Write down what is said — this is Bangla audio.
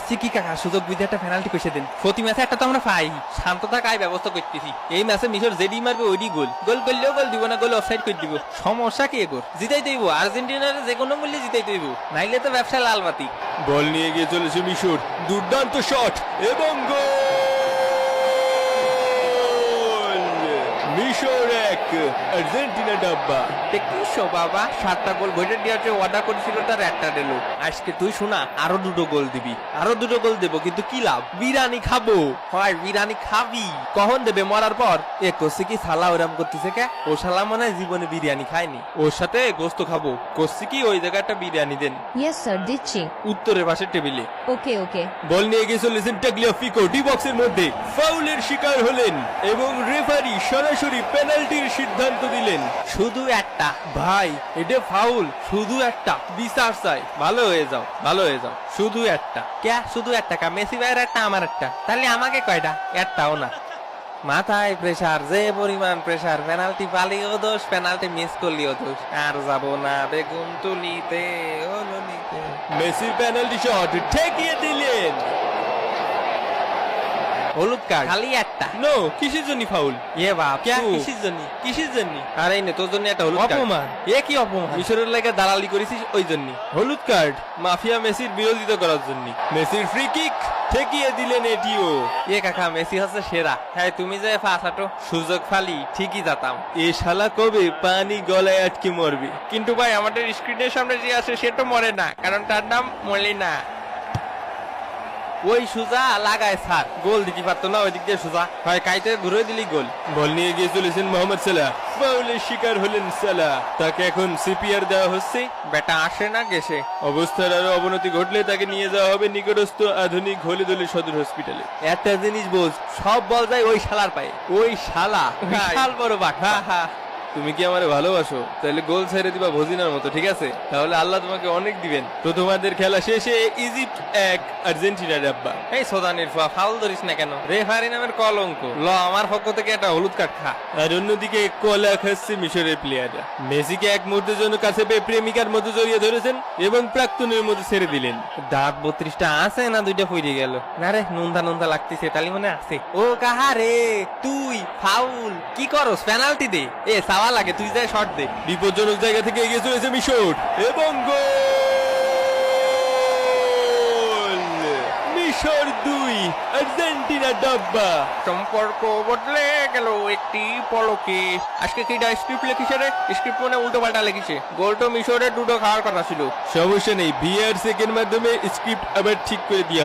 সিকি কাকা সুযোগ বুঝে একটা পেনাল্টি কষে দেন। প্রতি ম্যাচে একটা তো আমরা পাই। শান্ত থাকায় ব্যবস্থা করতেছি। এই ম্যাচে মিশর যেডি মারবে ওইডি গোল। গোল করলেও গোল দিব না, গোল অফসাইড করে দিব। সমস্যা কি এগোর? জিতাই দেব আর্জেন্টিনার যে কোনো মূল্যে জিতাই দেব, নাইলে তো ব্যবসা লাল বাতি। বল নিয়ে গিয়ে চলেছে মিশর, দুর্দান্ত শট এবং গোল! মিশর 1 আর্জেন্টিনা ডাব্বা। দেখছো বাবা, 7টা গোল ভোটের দিয়েছে, অর্ডার করেছিল তার একটা দিল। আজকে তুই শোনা আরো 2টো গোল দিবি। আরো 2টো গোল দেবো, কিন্তু কি লাভ? বিরিয়ানি খাবো। হয় বিরিয়ানি খাবি কখন দেবে? মরার পর। এ কষে কি শালা ওরাম করতেছে কে? ও শালা মনে হয় জীবনে বিরিয়ানি খায়নি। ওর সাথে গোস্ত খাবো। কষে কি ওই জায়গায় একটা বিরিয়ানি দেন। ইয়েস স্যার, দিচ্ছি। উত্তরের পাশের টেবিলে। ওকে ওকে। বল নিয়ে গিয়ে চলেছেন টাগলিয়াফিকো, ডি বক্সের মধ্যে ফাউলের শিকার হলেন এবং রেফারি সরাসরি পেনাল্টির সিদ্ধান্ত দিলেন। শুধু একটা ভাই, এটা ফাউল। শুধু একটা বিচার চাই। ভালো হয়ে যাও, ভালো হয়ে যাও। শুধু একটা কে? শুধু একটা কা? মেসি ভাইয়ের একটা, আমার একটা। তাহলে আমাকে কয়টা? একটাও না। মাথায় প্রেসার, যে পরিমাণ প্রেসার। পেনাল্টি পালিও দোষ, পেনাল্টি মিস করলিও দোষ। আর যাবো না বেগুন তুলিতে ও নলিতে। মেসির পেনাল্টি শট ঠেকিয়ে দিলেন। হলুদ কার্ড খালি একটা। নো, কিসের জন্য ফাউল? এ বাপ, কে? কিসের জন্য? কিসের জন্য? আর এই নে তোর জন্য একটা হলুদ কার্ড। অপমান। এ কি অপমান? মিশরের লাগে দালালি করেছিস ওই জন্য হলুদ কার্ড। মাফিয়া মেসির বিরোধিতা করার জন্য। মেসির ফ্রি কিক ঠেকিয়ে দিলেন এটিও। এ কাকা, মেসি হচ্ছে সেরা। হ্যাঁ, তুমি যে ফাঁসাটো সুযোগ ফালি ঠিকই যেতাম। এ শালা কবে পানি গলায় আটকে মরবে? কিন্তু ভাই, আমাদের স্ক্রিনের সামনে যে আছে সে তো মরে না, কারণ তার নাম মলিনা। ওই সুজা লাগায় স্যার, গোল দিতে পারতো না। ওই দিক দিয়ে সুজা হয় কাইতে ঘুরে দিলি গোল। বল নিয়ে গিয়ে চলেছেন মোহাম্মদ সালাহ, ফাউলের শিকার হলেন সালাহ। তাকে এখন সিপিআর দেওয়া হচ্ছে। বেটা আসে না গেছে। অবস্থার আরো অবনতি ঘটলে তাকে নিয়ে যাওয়া হবে নিকটস্থ আধুনিক হলিদলি সদর হসপিটালে। একটা জিনিস বোঝ, সব বল যায় ওই শালার পায়ে। ওই শালা বিশাল বড় বাট। হ্যাঁ হ্যাঁ। তুমি কি আমারে ভালোবাসো? তাহলে গোল ছেড়ে দিবা ভজিনার মতো, ঠিক আছে? তাহলে আল্লাহ তোমাকে অনেক দিবেন। প্রথমার্ধের খেলা শেষে ইজিপ্ট 1 আর্জেন্টিনা ডাব্বা। এই সোদানির ফাউল ধরিস না কেন? রেফারি নামের কলঙ্ক। ল, আমার পক্ষ থেকে একটা হলুদ কার্ড খা। আর অন্যদিকে কলা খাচ্ছে মিশরের প্লেয়াররা। মেসিকে এক মুহূর্তের জন্য কাছে পেয়ে প্রেমিকার মধ্যে জড়িয়ে ধরেছেন এবং প্রাক্তনের মধ্যে ছেড়ে দিলেন। দাঁত 32টা আছে না 2টা ফুইরে গেল? না রে, নুনদা নুনদা লাগতেছে। তালি মনে আছে। ও কাহা রে তুই? ফাউল কি করস? পেনাল্টি দে। এ সাওয়া লাগে, তুই যাই শট দে। বিপজ্জনক জায়গা থেকে এগিয়ে চলেছে মিশর এবং গোল! মিশর 2 আর্জেন্টিনা ডাব্বা। সম্পর্ক বদলে গেল একটি পলকে। আজকে কিটা স্ক্রিপ্ট লিখিছে রে? স্ক্রিপ্ট মানে উল্টো পাল্টা লিখিছে। গোল তো মিশরের 2টো খাওয়ার কথা ছিল। সমস্যা নেই, ভিআর চেকের মাধ্যমে স্ক্রিপ্ট আবার ঠিক করে দিয়া